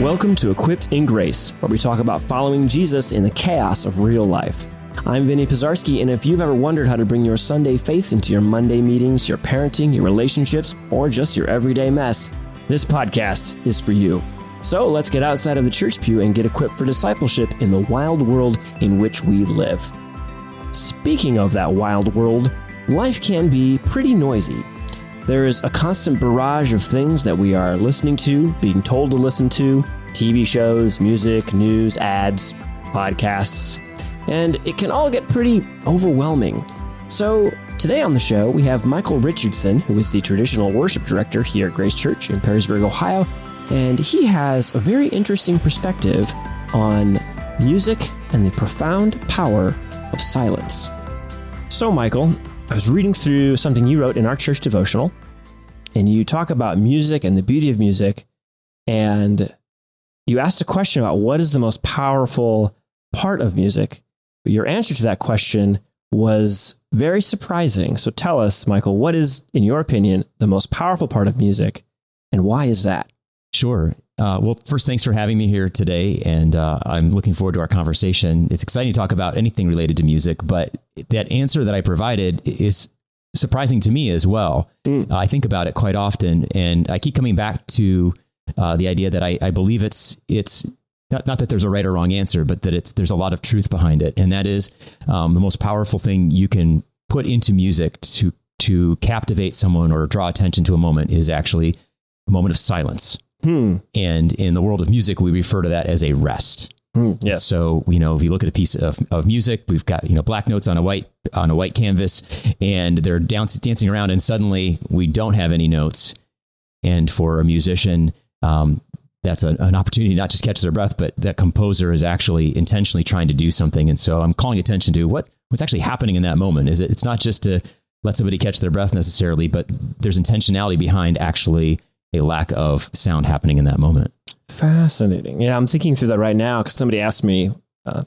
Welcome to Equipped in Grace, where we talk about following Jesus in the chaos of real life. I'm Vinny Pizarski, and if you've ever wondered how to bring your Sunday faith into your Monday meetings, your parenting, your relationships, or just your everyday mess, this podcast is for you. So let's get outside of the church pew and get equipped for discipleship in the wild world in which we live. Speaking of that wild world, life can be pretty noisy. There is a constant barrage of things that we are listening to, being told to listen to, TV shows, music, news, ads, podcasts, and it can all get pretty overwhelming. So today on the show, we have Michael Richardson, who is the traditional worship director here at Grace Church in Perrysburg, Ohio, and he has a very interesting perspective on music and the profound power of silence. So Michael, I was reading through something you wrote in our church devotional, and you talk about music and the beauty of music, and you asked a question about what is the most powerful part of music. Your answer to that question was very surprising. So tell us, Michael, what is, in your opinion, the most powerful part of music, and why is that? Sure. Well, first, thanks for having me here today, and I'm looking forward to our conversation. It's exciting to talk about anything related to music, but that answer that I provided is surprising to me as well. I think about it quite often, and I keep coming back to the idea that I believe it's not that there's a right or wrong answer, but that there's a lot of truth behind it, and that is the most powerful thing you can put into music to captivate someone or draw attention to a moment is actually a moment of silence. And in the world of music, we refer to that as a rest. Yes. So, if you look at a piece of music, we've got, black notes on a white canvas, and they're dancing around, and suddenly we don't have any notes. And for a musician, that's an opportunity not just catch their breath, but that composer is actually intentionally trying to do something. And so I'm calling attention to what's actually happening in that moment. It's not just to let somebody catch their breath necessarily, but there's intentionality behind actually a lack of sound happening in that moment. Fascinating. Yeah, I'm thinking through that right now because somebody asked me, a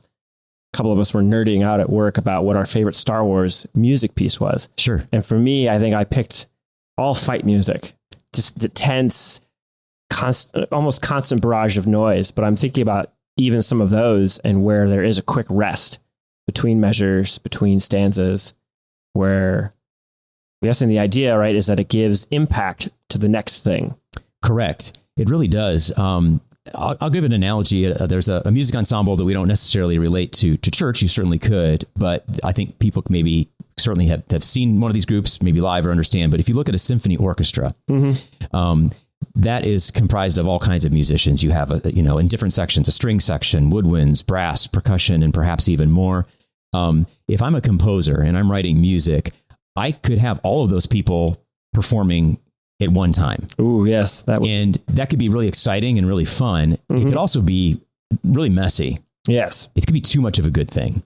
couple of us were nerding out at work about what our favorite Star Wars music piece was. Sure. And for me, I think I picked all fight music, just the tense, almost constant barrage of noise. But I'm thinking about even some of those and where there is a quick rest between measures, between stanzas, where I'm guessing the idea, right, is that it gives impact to the next thing. Correct. It really does. I'll give an analogy. There's a music ensemble that we don't necessarily relate to church. You certainly could, but I think people maybe certainly have seen one of these groups, maybe live or understand. But if you look at a symphony orchestra, that is comprised of all kinds of musicians. You have, in different sections, a string section, woodwinds, brass, percussion, and perhaps even more. If I'm a composer and I'm writing music, I could have all of those people performing at one time. Ooh, yes. And that could be really exciting and really fun. It could also be really messy. Yes. It could be too much of a good thing.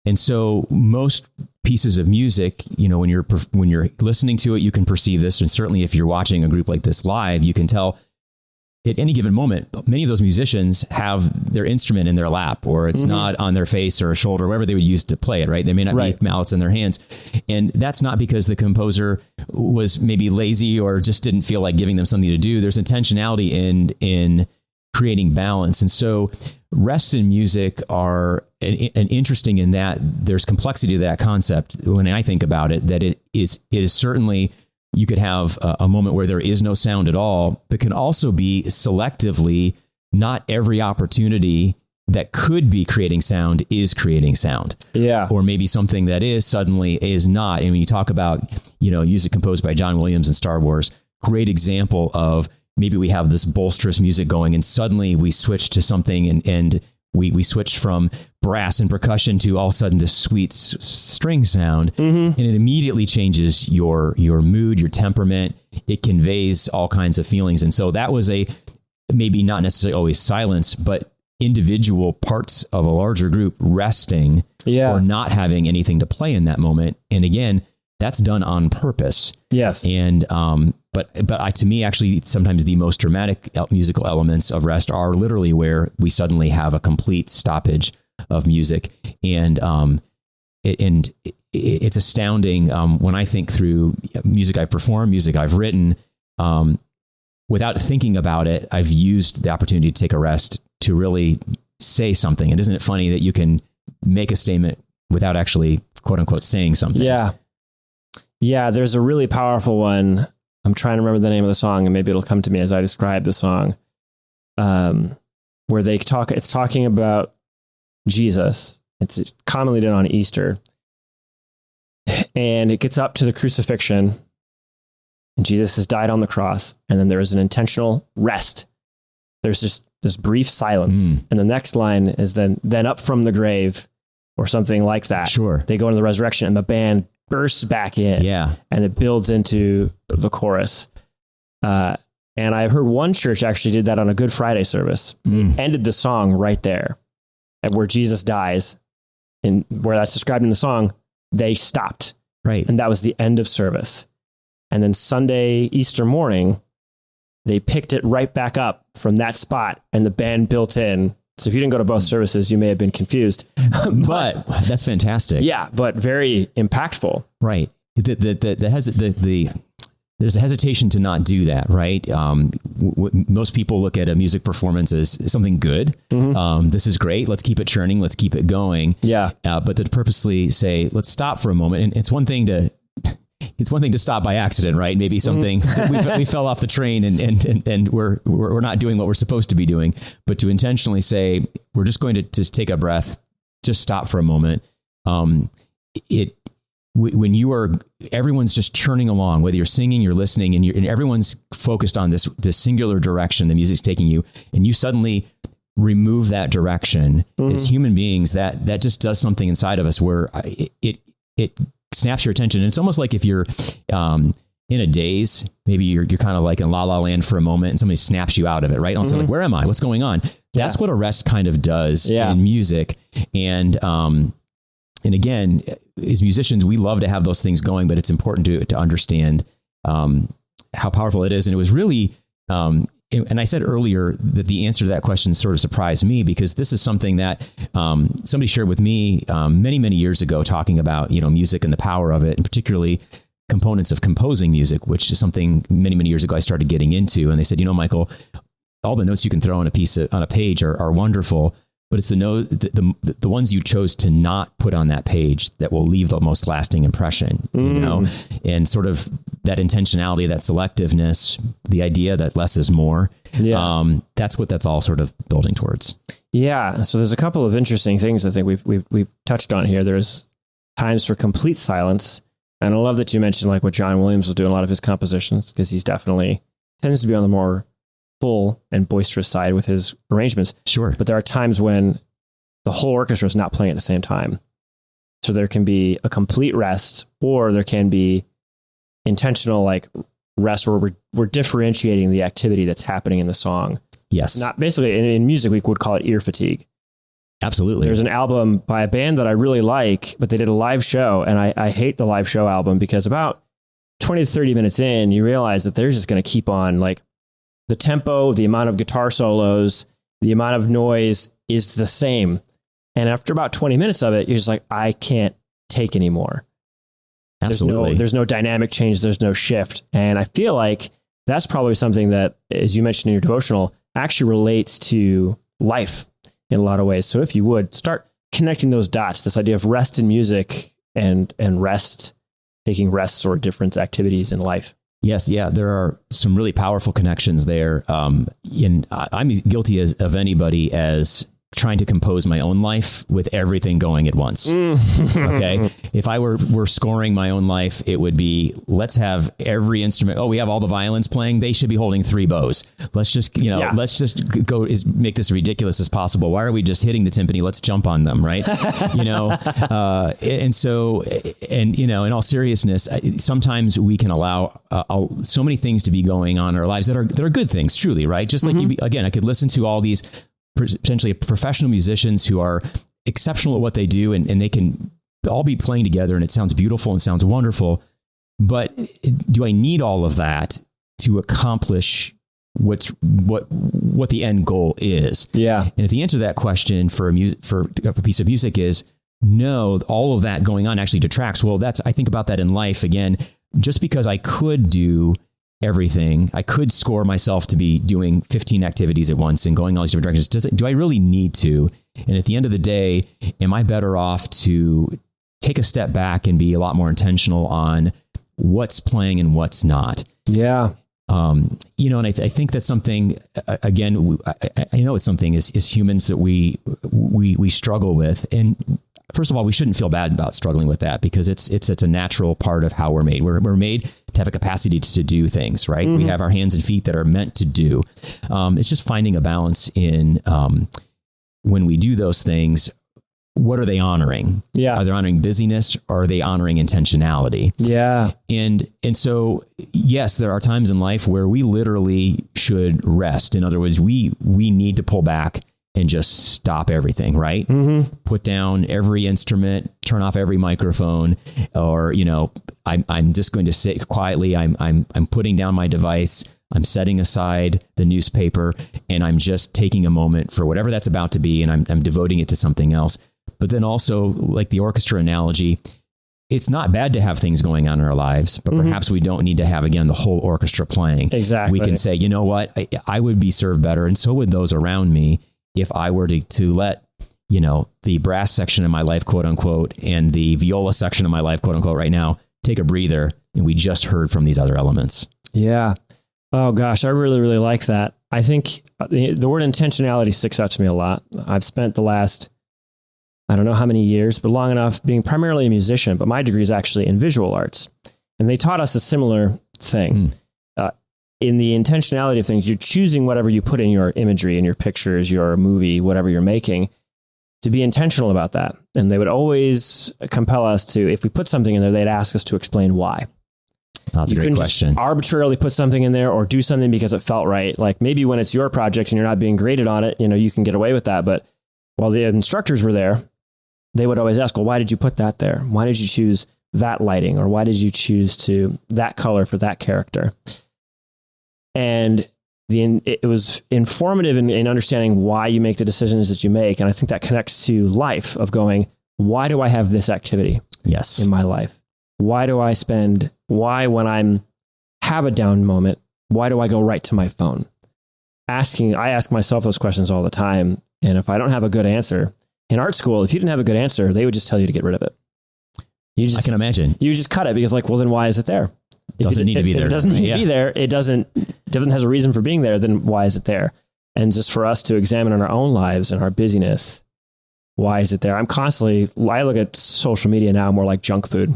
And so most pieces of music, when you're listening to it, you can perceive this. And certainly if you're watching a group like this live, you can tell at any given moment, many of those musicians have their instrument in their lap, or it's not on their face or a shoulder, wherever they would use to play it, right? They may not be mallets in their hands. And that's not because the composer was maybe lazy or just didn't feel like giving them something to do. There's intentionality in creating balance. And so rests in music are an interesting in that there's complexity to that concept. When I think about it, that it is certainly, you could have a moment where there is no sound at all, but can also be selectively, not every opportunity that could be creating sound is creating sound. Yeah. Or maybe something that is suddenly is not. And when you talk about, music composed by John Williams and Star Wars, great example of maybe we have this bolsterous music going and suddenly we switch to something and we switch from brass and percussion to all of a sudden this sweet string sound, and it immediately changes your mood, your temperament. It conveys all kinds of feelings. And so that was maybe not necessarily always silence, but individual parts of a larger group resting or not having anything to play in that moment. And again, that's done on purpose. Yes. And but to me, actually, sometimes the most dramatic musical elements of rest are literally where we suddenly have a complete stoppage of music. And it's astounding when I think through music I've performed, music I've written. without thinking about it, I've used the opportunity to take a rest to really say something. And isn't it funny that you can make a statement without actually, quote unquote, saying something? Yeah. Yeah. There's a really powerful one. I'm trying to remember the name of the song, and maybe it'll come to me as I describe the song, where it's talking about Jesus. It's commonly done on Easter. And it gets up to the crucifixion, and Jesus has died on the cross. And then there is an intentional rest. There's just this brief silence. And the next line is then up from the grave, or something like that. Sure. They go into the resurrection, and the band bursts back in. Yeah. And it builds into the chorus. And I've heard one church actually did that on a Good Friday service. Ended the song right there, at where Jesus dies, and where that's described in the song. They stopped. Right. And that was the end of service. And then Sunday, Easter morning, they picked it right back up from that spot, and the band built in. So if you didn't go to both services, you may have been confused. but that's fantastic. Yeah, but very impactful. Right. There's a hesitation to not do that, right? Most people look at a music performance as something good. This is great. Let's keep it churning. Let's keep it going. Yeah. But to purposely say, let's stop for a moment. And it's one thing to stop by accident, right? Maybe something we fell off the train and we're not doing what we're supposed to be doing. But to intentionally say, we're just going to just take a breath, just stop for a moment. When everyone's just churning along, whether you're singing, you're listening, and everyone's focused on this singular direction the music's taking you, and you suddenly remove that direction, as human beings, that just does something inside of us where it snaps your attention. And it's almost like if you're in a daze, maybe you're kind of like in la la land for a moment, and somebody snaps you out of it, right? Also, like, where am I? What's going on? That's what a rest kind of does in music. And again, as musicians, we love to have those things going, but it's important to understand how powerful it is. And it was really, and I said earlier that the answer to that question sort of surprised me, because this is something that somebody shared with me many, many years ago, talking about, music and the power of it, and particularly components of composing music, which is something many, many years ago I started getting into. And they said, Michael, all the notes you can throw on a page are wonderful, but it's the ones you chose to not put on that page that will leave the most lasting impression, and sort of that intentionality, that selectiveness, the idea that less is more. Yeah. That's all sort of building towards. Yeah. So there's a couple of interesting things I think we've touched on here. There's times for complete silence. And I love that you mentioned like what John Williams will do in a lot of his compositions, because he's definitely tends to be on the more full and boisterous side with his arrangements. Sure. But there are times when the whole orchestra is not playing at the same time. So there can be a complete rest, or there can be intentional like rest where we're differentiating the activity that's happening in the song. Yes. Not basically in music, we would call it ear fatigue. Absolutely. There's an album by a band that I really like, but they did a live show, and I hate the live show album, because about 20 to 30 minutes in, you realize that they're just going to keep on, like, the tempo, the amount of guitar solos, the amount of noise is the same. And after about 20 minutes of it, you're just like, I can't take anymore. Absolutely. There's no dynamic change. There's no shift. And I feel like that's probably something that, as you mentioned in your devotional, actually relates to life in a lot of ways. So if you would start connecting those dots, this idea of rest in music and rest, taking rests or different activities in life. Yes. Yeah. There are some really powerful connections there. I'm guilty of anybody as trying to compose my own life with everything going at once. Okay. If I were scoring my own life, it would be, let's have every instrument. Oh, we have all the violins playing. They should be holding 3 bows. Let's just, let's just make this ridiculous as possible. Why are we just hitting the timpani? Let's jump on them. Right. In all seriousness, sometimes we can allow so many things to be going on in our lives that are good things, truly. Right. Just like I could listen to all these potentially professional musicians who are exceptional at what they do, and they can all be playing together, and it sounds beautiful and sounds wonderful. But do I need all of that to accomplish what the end goal is? Yeah. And if the answer to that question for a piece of music is no, all of that going on actually detracts. Well, I think about that in life again. Just because I could do everything. I could score myself to be doing 15 activities at once and going all these different directions. Do I really need to? And at the end of the day, am I better off to take a step back and be a lot more intentional on what's playing and what's not? Yeah. And I think that's something, again, I know it's something as humans that we struggle with. And first of all, we shouldn't feel bad about struggling with that, because it's a natural part of how we're made. We're made to have a capacity to do things, right? Mm-hmm. We have our hands and feet that are meant to do. It's just finding a balance in when we do those things. What are they honoring? Yeah. Are they honoring busyness, or are they honoring intentionality? Yeah. And so, yes, there are times in life where we literally should rest. In other words, we need to pull back and just stop everything, right? Mm-hmm. Put down every instrument, turn off every microphone, or, I'm just going to sit quietly. I'm putting down my device. I'm setting aside the newspaper, and I'm just taking a moment for whatever that's about to be. And I'm devoting it to something else. But then also, like the orchestra analogy, it's not bad to have things going on in our lives, but perhaps we don't need to have, again, the whole orchestra playing. Exactly. We can say, you know what, I would be served better, and so would those around me, if I were to let, the brass section of my life, quote unquote, and the viola section of my life, quote unquote, right now, take a breather, and we just heard from these other elements. Yeah. Oh gosh, I really, really like that. I think the word intentionality sticks out to me a lot. I've spent the last, I don't know how many years, but long enough being primarily a musician, but my degree is actually in visual arts. And they taught us a similar thing. In the intentionality of things, you're choosing whatever you put in your imagery, in your pictures, your movie, whatever you're making, to be intentional about that. And they would always compel us to, if we put something in there, they'd ask us to explain why. That's a great question. Just arbitrarily put something in there or do something because it felt right. Like maybe when it's your project and you're not being graded on it, you can get away with that. But while the instructors were there, they would always ask, well, why did you put that there? Why did you choose that lighting? Or why did you choose that color for that character? And it was informative in understanding why you make the decisions that you make. And I think that connects to life of going, why do I have this activity in my life? Why when I have a down moment, why do I go right to my phone? I ask myself those questions all the time. And if I don't have a good answer, in art school, if you didn't have a good answer, they would just tell you to get rid of it. I can imagine. You just cut it because well, then why is it there? Doesn't need to be there. If it doesn't need to be there, it doesn't has a reason for being there, then why is it there? And just for us to examine in our own lives and our busyness, why is it there? I look at social media now more like junk food.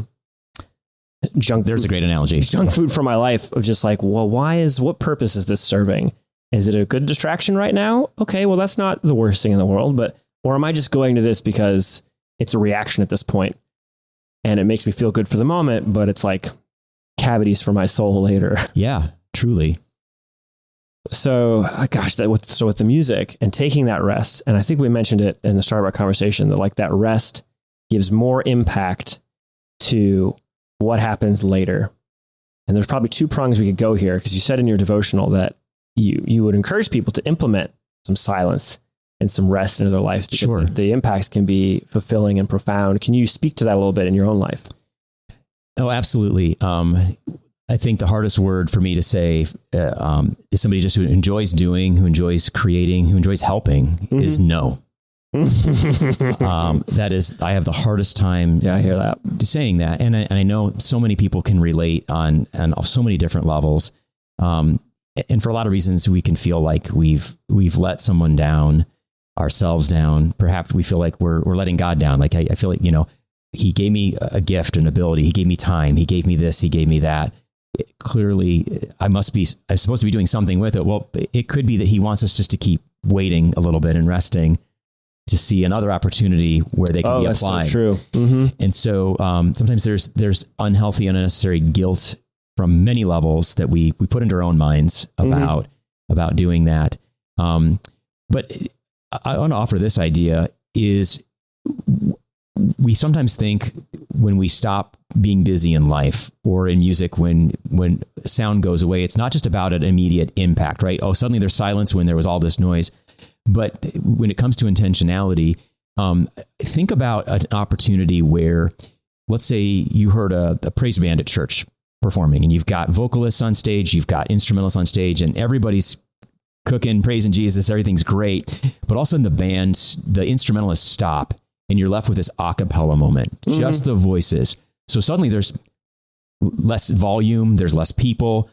There's a great analogy. Junk food for my life of just what purpose is this serving? Is it a good distraction right now? Okay, well, that's not the worst thing in the world, or am I just going to this because it's a reaction at this point and it makes me feel good for the moment, but it's like cavities for my soul later. Yeah, truly. So, gosh, with the music and taking that rest, and I think we mentioned it in the start of our conversation, that that rest gives more impact to what happens later. And there's probably two prongs we could go here, because you said in your devotional that you would encourage people to implement some silence and some rest into their life, because the impacts can be fulfilling and profound. Can you speak to that a little bit in your own life? Oh, absolutely. I think the hardest word for me to say is somebody just who enjoys doing, who enjoys creating, who enjoys helping is no. That is, I have the hardest time. Yeah, I hear that. Saying that. And I know so many people can relate on so many different levels. And for a lot of reasons, we can feel like we've let someone down, ourselves down. Perhaps we feel like we're letting God down. Like I feel like, he gave me a gift, an ability. He gave me time. He gave me this. He gave me that. Clearly, I'm supposed to be doing something with it. Well, it could be that he wants us just to keep waiting a little bit and resting to see another opportunity where they can be applied. So true. Mm-hmm. And so sometimes there's unhealthy, unnecessary guilt from many levels that we put into our own minds about doing that. But I want to offer this idea is we sometimes think when we stop being busy in life or in music, when sound goes away, it's not just about an immediate impact, right? Oh, suddenly there's silence when there was all this noise. But when it comes to intentionality, think about an opportunity where, let's say you heard a praise band at church performing, and you've got vocalists on stage, you've got instrumentalists on stage, and everybody's cooking, praising Jesus, everything's great. But all of a sudden the instrumentalists stop and you're left with this a cappella moment, just the voices. So suddenly there's less volume, there's less people.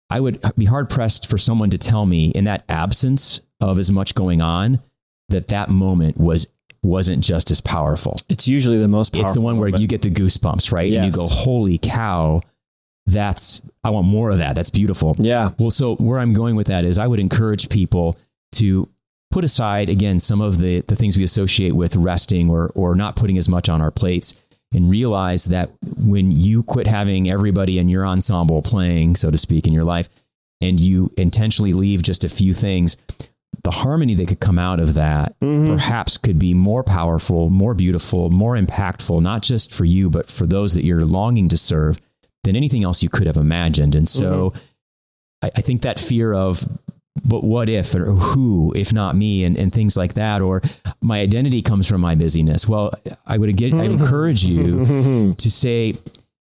I would be hard pressed for someone to tell me in that absence of as much going on that moment wasn't just as powerful. It's usually the most powerful. It's the one where you get the goosebumps, right? Yes. And you go, holy cow, I want more of that. That's beautiful. Yeah. Well, so where I'm going with that is I would encourage people to put aside, again, some of the things we associate with resting or not putting as much on our plates, and realize that when you quit having everybody in your ensemble playing, so to speak, in your life, and you intentionally leave just a few things, the harmony that could come out of that perhaps could be more powerful, more beautiful, more impactful, not just for you, but for those that you're longing to serve, than anything else you could have imagined. And so I think that fear of, but what if, or who, if not me, and things like that, or my identity comes from my busyness. Well, I encourage you to say,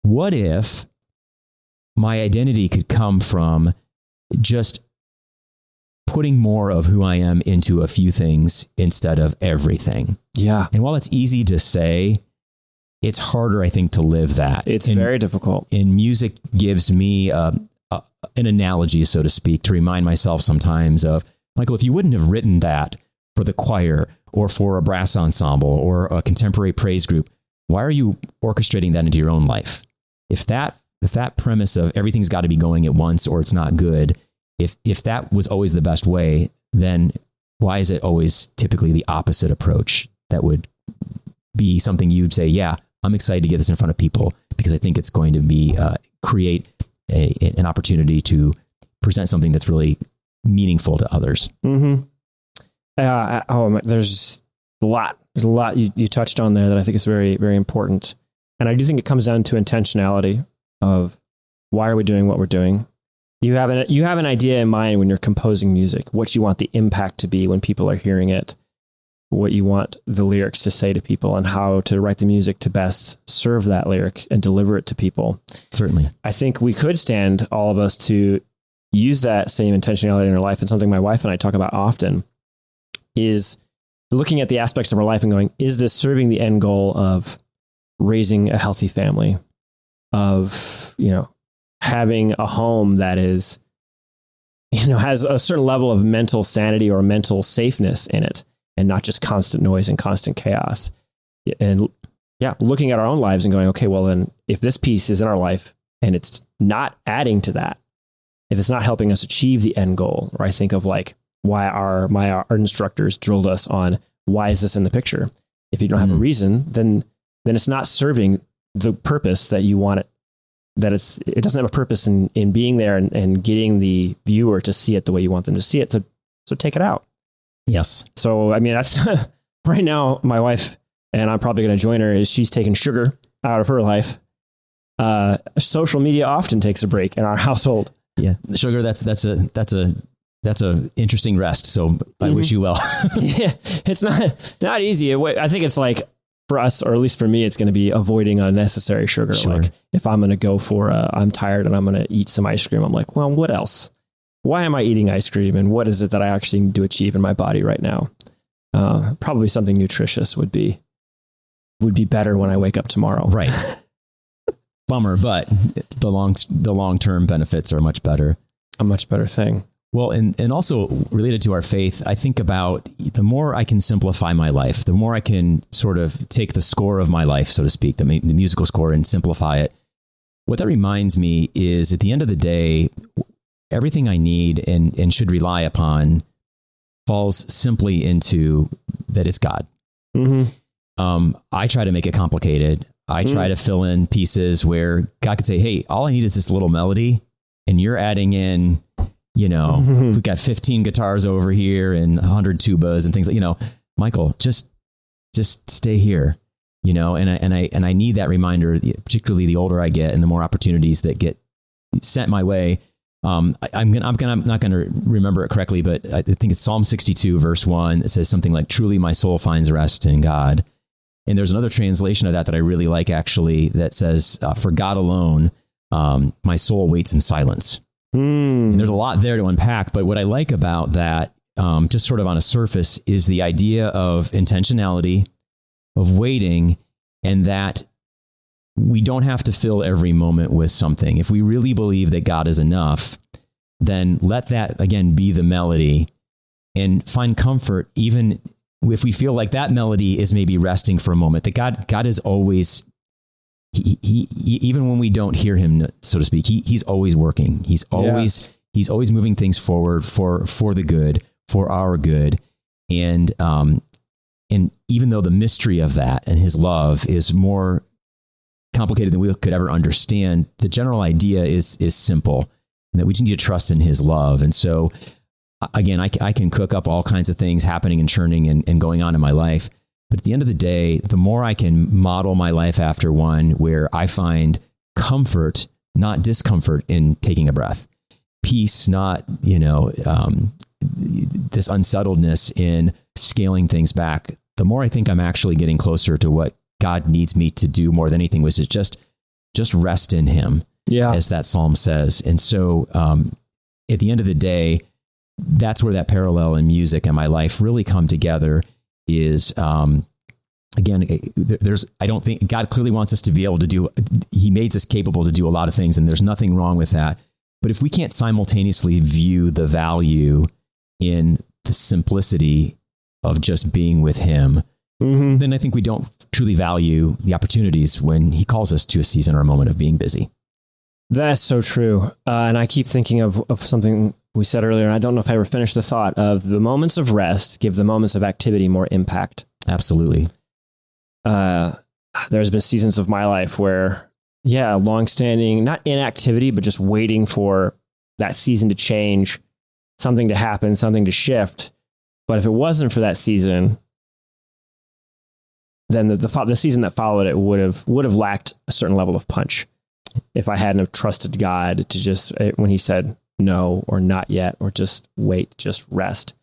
what if my identity could come from just putting more of who I am into a few things instead of everything? Yeah. And while it's easy to say, it's harder, I think, to live that. It's very difficult. And music gives me an analogy, so to speak, to remind myself sometimes of, Michael, if you wouldn't have written that for the choir or for a brass ensemble or a contemporary praise group, why are you orchestrating that into your own life? If that premise of everything's got to be going at once or it's not good, if that was always the best way, then why is it always typically the opposite approach that would be something you'd say, yeah, I'm excited to get this in front of people because I think it's going to be create an opportunity to present something that's really meaningful to others. There's a lot. There's a lot you touched on there that I think is very, very important. And I do think it comes down to intentionality of why are we doing what we're doing? You have an idea in mind when you're composing music, what you want the impact to be when people are hearing it, what you want the lyrics to say to people, and how to write the music to best serve that lyric and deliver it to people. Certainly. I think we could stand, all of us, to use that same intentionality in our life. And something my wife and I talk about often is looking at the aspects of our life and going, is this serving the end goal of raising a healthy family, of, having a home that is, has a certain level of mental sanity or mental safeness in it, and not just constant noise and constant chaos. And looking at our own lives and going, okay, well then if this piece is in our life and it's not adding to that, if it's not helping us achieve the end goal, or I think of like why my art instructors drilled us on, why is this in the picture? If you don't have a reason, then it's not serving the purpose that you want it. It doesn't have a purpose in being there and getting the viewer to see it the way you want them to see it. So take it out. Yes. So, I mean, that's right now, my wife, and I'm probably going to join her, is she's taking sugar out of her life. Social media often takes a break in our household. Yeah. Sugar, that's a interesting rest. So I wish you well. Yeah. It's not easy. I think it's like, for us, or at least for me, it's going to be avoiding unnecessary sugar. Sure. Like if I'm going to go for I'm tired and I'm going to eat some ice cream, I'm like, well, what else? Why am I eating ice cream? And what is it that I actually need to achieve in my body right now? Probably something nutritious would be better when I wake up tomorrow. Right. Bummer, but the long-term benefits are much better. A much better thing. Well, and also related to our faith, I think about the more I can simplify my life, the more I can sort of take the score of my life, so to speak, the musical score, and simplify it. What that reminds me is, at the end of the day, everything I need and should rely upon falls simply into that it's God. I try to make it complicated. I try to fill in pieces where God could say, hey, all I need is this little melody, and you're adding in, we've got 15 guitars over here and 100 tubas and things like, Michael, just stay here, and I need that reminder, particularly the older I get and the more opportunities that get sent my way. I'm not going to remember it correctly, but I think it's Psalm 62 verse 1. It says something like, truly my soul finds rest in God. And there's another translation of that I really like, actually, that says, for God alone my soul waits in silence. And there's a lot there to unpack, but what I like about that, just sort of on a surface, is the idea of intentionality, of waiting, and that we don't have to fill every moment with something. If we really believe that God is enough, then let that, again, be the melody, and find comfort even if we feel like that melody is maybe resting for a moment. That God is always, he even when we don't hear him, so to speak, he's always working. He's always moving things forward for the good, for our good. And even though the mystery of that and his love is more complicated than we could ever understand, the general idea is simple, and that we just need to trust in his love. And so, again, I can cook up all kinds of things happening and churning and going on in my life. But at the end of the day, the more I can model my life after one where I find comfort, not discomfort, in taking a breath, peace, not, this unsettledness in scaling things back, the more I think I'm actually getting closer to what God needs me to do more than anything, which is just rest in him, as that psalm says. And so at the end of the day, that's where that parallel in music and my life really come together. Is again, I don't think God clearly wants us to be able to do, he made us capable to do a lot of things, and there's nothing wrong with that. But if we can't simultaneously view the value in the simplicity of just being with him, then I think we don't truly value the opportunities when he calls us to a season or a moment of being busy. That's so true. And I keep thinking of something we said earlier, and I don't know if I ever finished the thought of the moments of rest give the moments of activity more impact. Absolutely. There's been seasons of my life where, longstanding, not inactivity, but just waiting for that season to change, something to happen, something to shift. But if it wasn't for that season, then the season that followed it would have lacked a certain level of punch. If I hadn't have trusted God to just, when he said no or not yet, or just wait, just rest.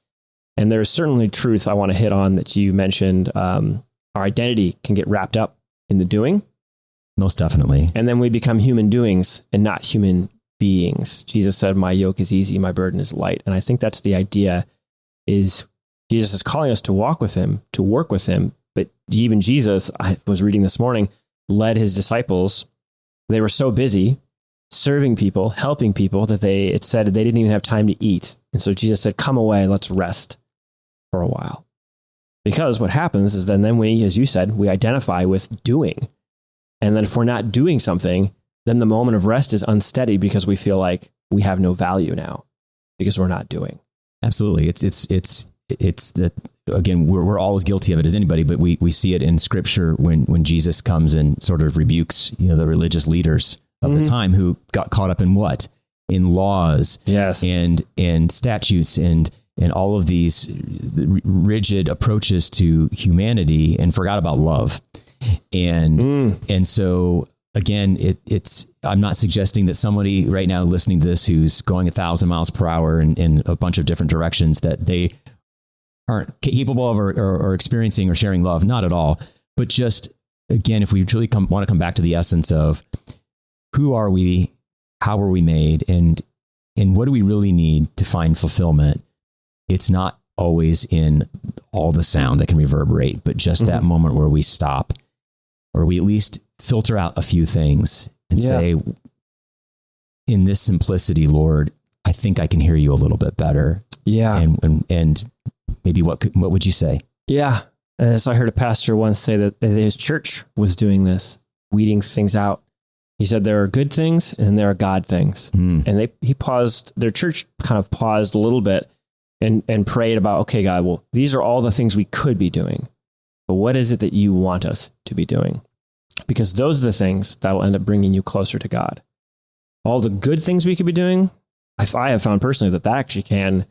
And there's certainly truth I want to hit on that you mentioned. Our identity can get wrapped up in the doing. Most definitely. And then we become human doings and not human beings. Jesus said, my yoke is easy, my burden is light. And I think that's the idea, is Jesus is calling us to walk with him, to work with him. But even Jesus, I was reading this morning, led his disciples. They were so busy serving people, helping people, that it said they didn't even have time to eat. And so Jesus said, come away, let's rest for a while. Because what happens is then we, as you said, we identify with doing. And then if we're not doing something, then the moment of rest is unsteady because we feel like we have no value now because we're not doing. Absolutely. It's that, again, we're all as guilty of it as anybody, but we see it in scripture when Jesus comes and sort of rebukes, the religious leaders of the time who got caught up in what? In laws, and statutes and all of these rigid approaches to humanity, and forgot about love. And so again, I'm not suggesting that somebody right now listening to this who's going 1,000 miles per hour in a bunch of different directions, that they aren't capable of or experiencing or sharing love. Not at all. But just, again, if we truly want to come back to the essence of who are we, how are we made, and what do we really need to find fulfillment, it's not always in all the sound that can reverberate, but just that moment where we stop, or we at least filter out a few things and say, in this simplicity, Lord, I think I can hear you a little bit better. Yeah. And maybe what would you say? Yeah. So I heard a pastor once say that his church was doing this, weeding things out. He said there are good things and there are God things. And he paused, their church kind of paused a little bit and prayed about, okay, God, well, these are all the things we could be doing, but what is it that you want us to be doing? Because those are the things that will end up bringing you closer to God. All the good things we could be doing, I have found personally that actually can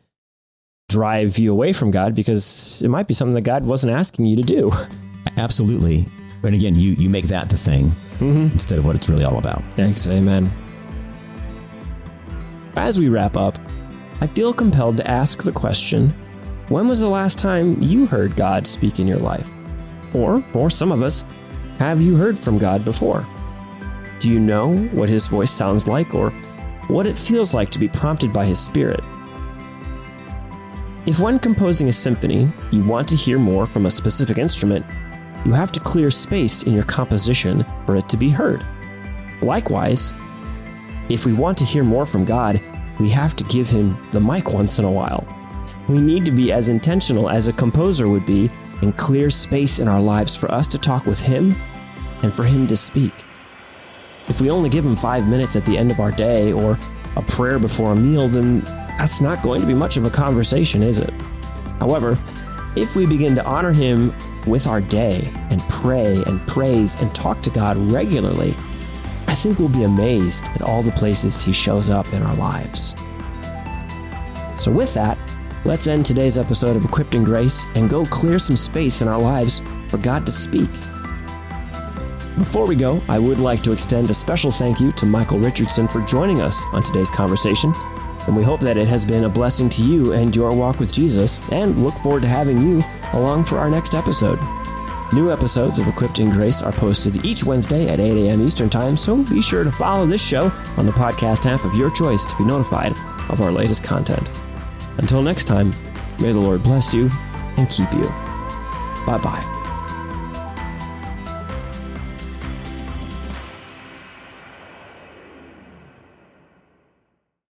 drive you away from God, because it might be something that God wasn't asking you to do. Absolutely. And again, you make that the thing instead of what it's really all about. Thanks. Amen. As we wrap up, I feel compelled to ask the question, when was the last time you heard God speak in your life? Or for some of us, have you heard from God before? Do you know what his voice sounds like or what it feels like to be prompted by his Spirit? If when composing a symphony, you want to hear more from a specific instrument, you have to clear space in your composition for it to be heard. Likewise, if we want to hear more from God, we have to give him the mic once in a while. We need to be as intentional as a composer would be and clear space in our lives for us to talk with him and for him to speak. If we only give him 5 minutes at the end of our day or a prayer before a meal, then that's not going to be much of a conversation, is it? However, if we begin to honor him with our day and pray and praise and talk to God regularly, I think we'll be amazed at all the places he shows up in our lives. So with that, let's end today's episode of Equipped in Grace and go clear some space in our lives for God to speak. Before we go, I would like to extend a special thank you to Michael Richardson for joining us on today's conversation, and we hope that it has been a blessing to you and your walk with Jesus, and look forward to having you along for our next episode. New episodes of Equipped in Grace are posted each Wednesday at 8 a.m. Eastern Time, so be sure to follow this show on the podcast app of your choice to be notified of our latest content. Until next time, may the Lord bless you and keep you. Bye-bye.